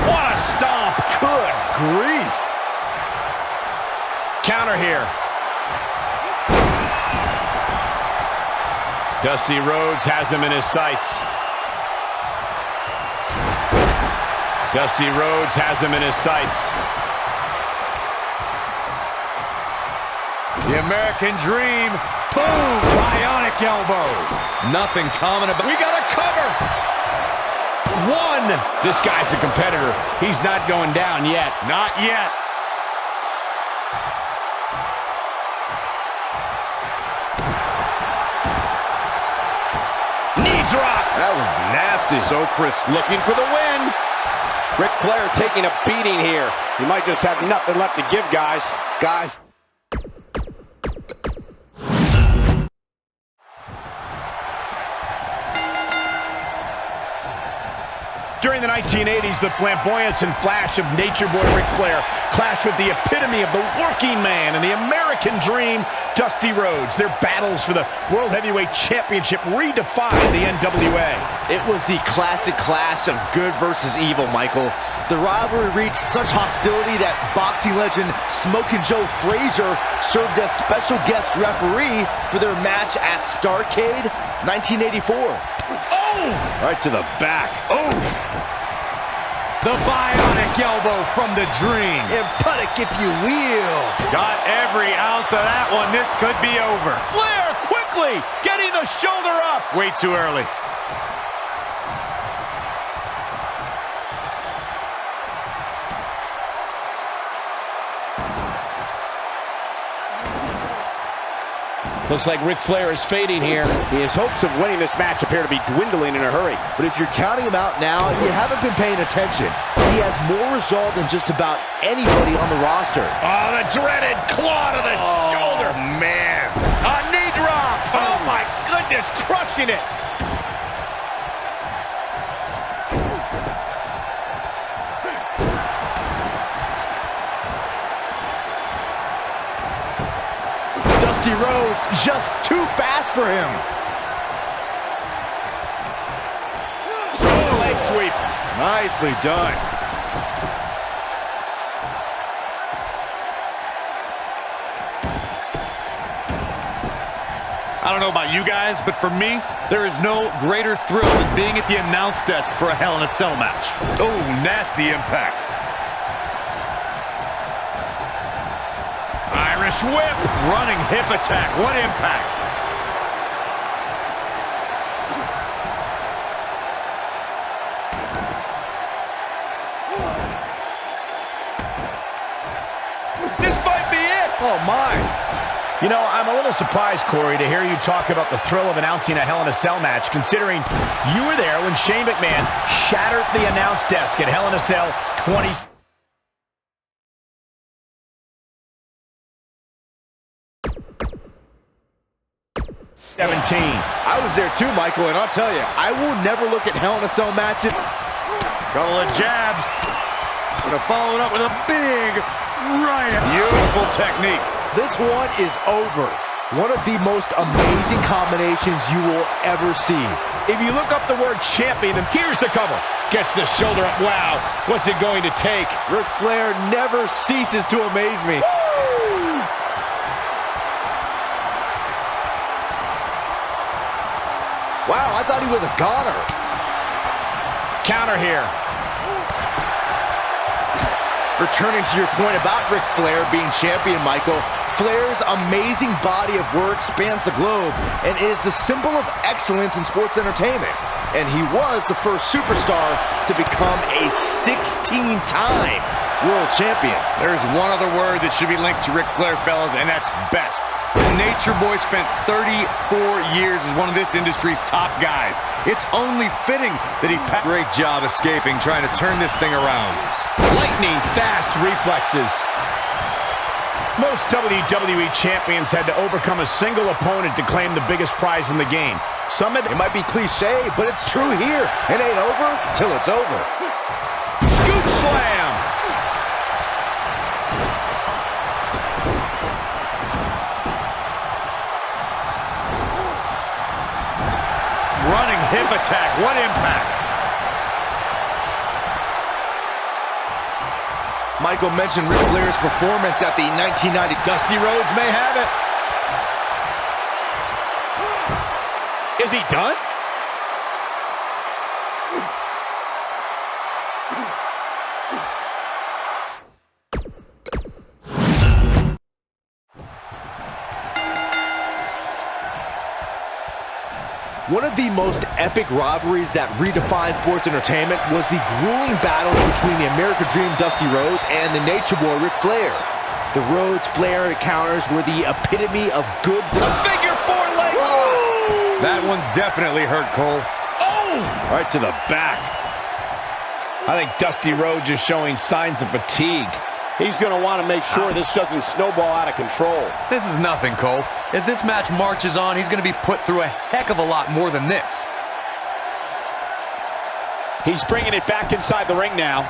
Speaker 5: What a stomp!
Speaker 1: Good grief.
Speaker 5: Counter here. Dusty Rhodes has him in his sights. Dusty Rhodes has him in his sights.
Speaker 3: The American Dream. Boom! Bionic elbow. Nothing common about.
Speaker 5: We got a cover! One! This guy's a competitor. He's not going down yet.
Speaker 3: Not yet.
Speaker 5: Knee drop!
Speaker 1: That was nasty.
Speaker 3: So crisp.
Speaker 4: Looking for the win. Ric Flair taking a beating here. He might just have nothing left to give, guys.
Speaker 5: During the 1980s, the flamboyance and flash of Nature Boy Ric Flair clashed with the epitome of the working man and the American Dream, Dusty Rhodes. Their battles for the World Heavyweight Championship redefined the NWA.
Speaker 1: It was the classic clash of good versus evil, Michael. The rivalry reached such hostility that boxing legend Smokin' Joe Frazier served as special guest referee for their match at Starrcade 1984.
Speaker 5: Oh!
Speaker 1: Right to the back.
Speaker 3: Oof. The bionic elbow from the Dream.
Speaker 1: Impunic, if you will.
Speaker 3: Got every ounce of that one. This could be over.
Speaker 5: Flair quickly getting the shoulder up.
Speaker 3: Way too early.
Speaker 5: Looks like Ric Flair is fading here.
Speaker 4: His hopes of winning this match appear to be dwindling in a hurry.
Speaker 1: But if you're counting him out now, you haven't been paying attention. He has more resolve than just about anybody on the roster.
Speaker 5: Oh, the dreaded claw to the shoulder.
Speaker 3: Man.
Speaker 5: A knee drop. Oh, my goodness, crushing it.
Speaker 1: Dusty Rhodes just too fast for him.
Speaker 5: Leg sweep.
Speaker 1: Nicely done.
Speaker 3: I don't know about you guys, but for me, there is no greater thrill than being at the announce desk for a Hell in a Cell match. Oh, nasty impact.
Speaker 5: Irish whip.
Speaker 3: Running hip attack. What impact.
Speaker 5: This might be it.
Speaker 1: Oh, my.
Speaker 5: You know, I'm a little surprised, Corey, to hear you talk about the thrill of announcing a Hell in a Cell match, considering you were there when Shane McMahon shattered the announce desk at Hell in a Cell 2017.
Speaker 1: I was there too, Michael, and I'll tell you, I will never look at Hell in a Cell matches.
Speaker 3: Couple of jabs. Gonna follow it up with a big right. Beautiful technique.
Speaker 1: This one is over. One of the most amazing combinations you will ever see.
Speaker 5: If you look up the word champion, then here's the cover. Gets the shoulder up. Wow, what's it going to take?
Speaker 1: Ric Flair never ceases to amaze me.
Speaker 5: Woo!
Speaker 1: Wow, I thought he was a goner.
Speaker 5: Counter here.
Speaker 1: Returning to your point about Ric Flair being champion, Michael, Flair's amazing body of work spans the globe and is the symbol of excellence in sports entertainment. And he was the first superstar to become a 16-time world champion.
Speaker 3: There's one other word that should be linked to Ric Flair, fellas, and that's best. The Nature Boy spent 34 years as one of this industry's top guys. It's only fitting that he...
Speaker 6: Great job escaping, trying to turn this thing around.
Speaker 5: Lightning fast reflexes. Most WWE champions had to overcome a single opponent to claim the biggest prize in the game.
Speaker 1: It might be cliche, but it's true here. It ain't over till it's over.
Speaker 5: Scoop slam.
Speaker 3: Running hip attack. What impact.
Speaker 1: Michael mentioned Ric Flair's performance at the 1990.
Speaker 5: Dusty Rhodes may have it. Is he done?
Speaker 1: One of the most epic rivalries that redefined sports entertainment was the grueling battles between the American Dream Dusty Rhodes and the Nature Boy Ric Flair. The Rhodes-Flair encounters were the epitome of good...
Speaker 5: A figure four leg lock!
Speaker 3: That one definitely hurt, Cole.
Speaker 5: Oh!
Speaker 1: Right to the back.
Speaker 5: I think Dusty Rhodes is showing signs of fatigue. He's going to want to make sure this doesn't snowball out of control.
Speaker 6: This is nothing, Cole. As this match marches on, he's going to be put through a heck of a lot more than this.
Speaker 5: He's bringing it back inside the ring now.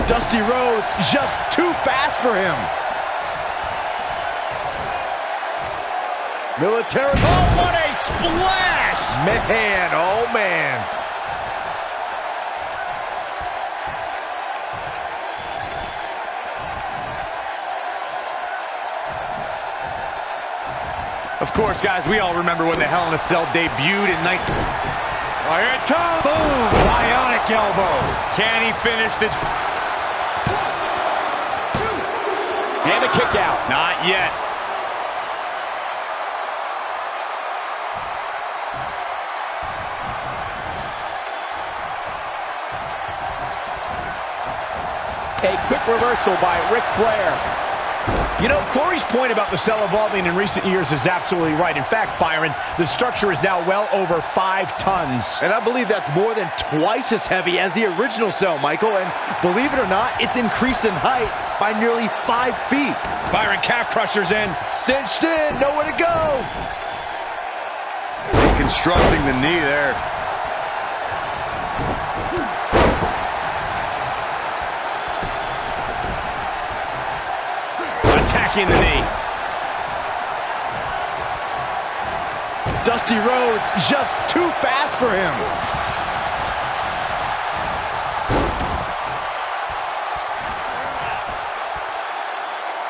Speaker 1: Dusty Rhodes just too fast for him. Military.
Speaker 5: Oh, what a splash!
Speaker 1: Man, oh man.
Speaker 3: Of course, guys, we all remember when the Hell in a Cell debuted in 19... Oh, here it comes! Boom! Bionic elbow. Can he finish this?
Speaker 5: And a kick out.
Speaker 3: Not yet.
Speaker 5: A quick reversal by Ric Flair. You know, Corey's point about the cell evolving in recent years is absolutely right. In fact, Byron, the structure is now well over 5 tons.
Speaker 1: And I believe that's more than twice as heavy as the original cell, Michael. And believe it or not, it's increased in height by nearly 5 feet.
Speaker 5: Byron, calf crusher's in.
Speaker 1: Cinched in, nowhere to go.
Speaker 3: Deconstructing the knee there.
Speaker 5: Attacking the knee.
Speaker 1: Dusty Rhodes just too fast for him.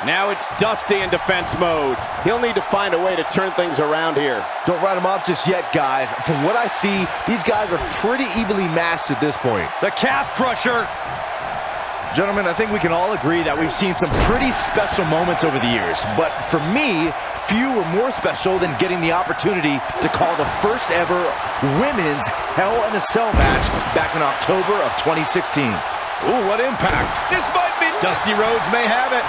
Speaker 4: Now it's Dusty in defense mode. He'll need to find a way to turn things around here.
Speaker 1: Don't write him off just yet, guys. From what I see, these guys are pretty evenly matched at this point.
Speaker 3: The calf crusher.
Speaker 1: Gentlemen, I think we can all agree that we've seen some pretty special moments over the years. But for me, few were more special than getting the opportunity to call the first ever women's Hell in a Cell match back in October of 2016.
Speaker 5: Ooh, what impact. This might be... Dusty Rhodes may have it.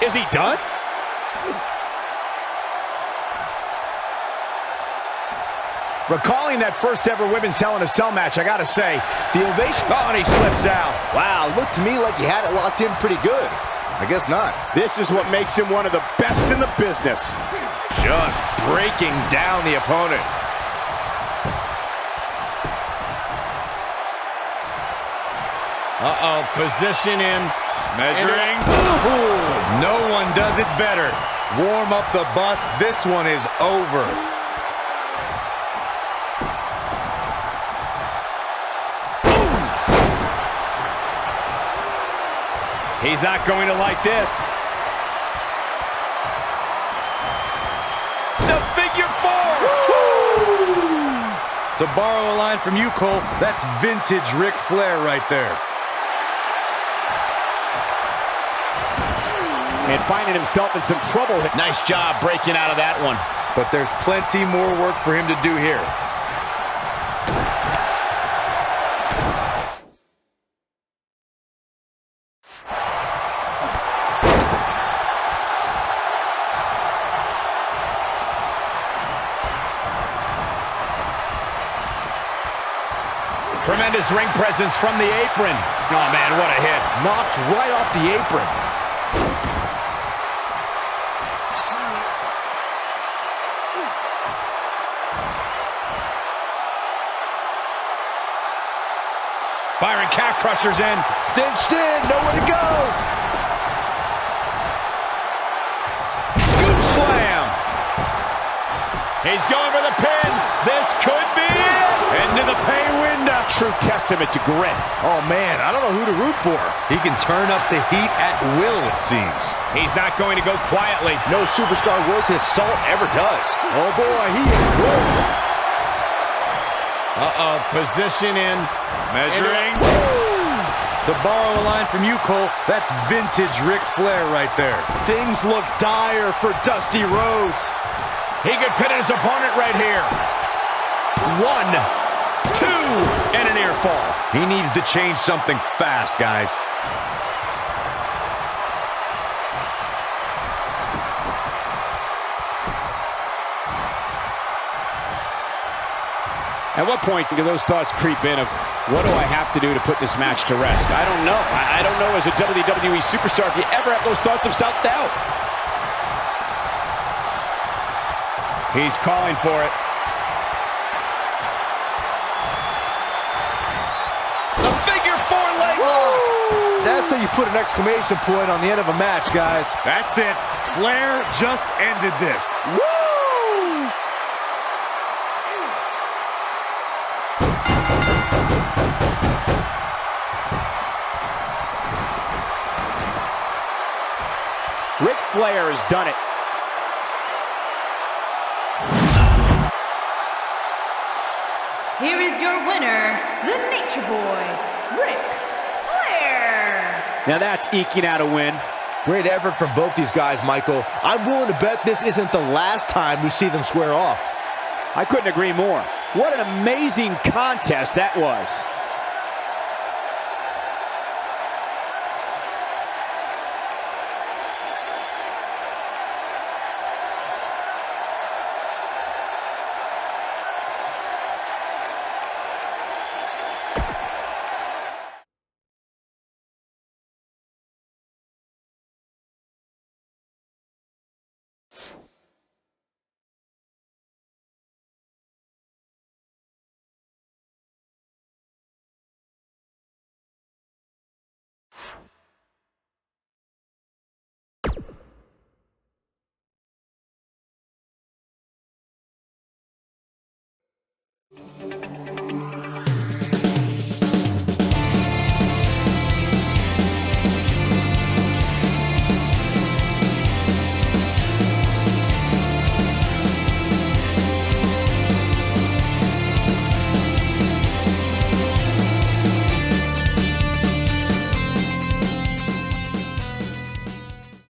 Speaker 5: Is he done? Recalling that first ever women's Hell in a Cell match, I gotta say, the ovation... Oh, and he slips out.
Speaker 1: Wow, looked to me like he had it locked in pretty good. I guess not.
Speaker 4: This is what makes him one of the best in the business.
Speaker 1: Just breaking down the opponent.
Speaker 5: Uh-oh, position in. Measuring.
Speaker 3: No one does it better. Warm up the bus. This one is over.
Speaker 5: He's not going to like this. The figure four.
Speaker 3: To borrow a line from you, Cole, that's vintage Ric Flair right there.
Speaker 4: And finding himself in some trouble.
Speaker 5: Nice job breaking out of that one.
Speaker 3: But there's plenty more work for him to do here.
Speaker 5: Tremendous ring presence from the apron. Oh, man, what a hit.
Speaker 1: Knocked right off the apron.
Speaker 5: Byron calf crushers in.
Speaker 1: Cinched in, nowhere to go.
Speaker 5: Scoop slam. He's going for the pin. This could be it. Into the pay window.
Speaker 4: True testament to grit.
Speaker 1: Oh, man, I don't know who to root for.
Speaker 3: He can turn up the heat at will, it seems.
Speaker 5: He's not going to go quietly.
Speaker 1: No superstar worth his salt ever does. Oh, boy, he is rolling.
Speaker 5: Uh-oh, position in. Measuring.
Speaker 3: To borrow a line from you, Cole, that's vintage Ric Flair right there.
Speaker 1: Things look dire for Dusty Rhodes.
Speaker 5: He could pin his opponent right here. 1, 2, and a near fall.
Speaker 3: He needs to change something fast, guys.
Speaker 4: At what point do those thoughts creep in of, what do I have to do to put this match to rest? I don't know. I don't know as a WWE superstar if you ever have those thoughts of self-doubt.
Speaker 5: He's calling for it. The figure four leg lock.
Speaker 1: That's how you put an exclamation point on the end of a match, guys.
Speaker 3: That's it. Flair just ended this.
Speaker 1: Woo!
Speaker 4: Ric Flair has done it.
Speaker 2: Here is your winner, the Nature Boy, Ric Flair.
Speaker 4: Now that's eking out a win.
Speaker 1: Great effort from both these guys, Michael. I'm willing to bet this isn't the last time we see them square off.
Speaker 4: I couldn't agree more. What an amazing contest that was.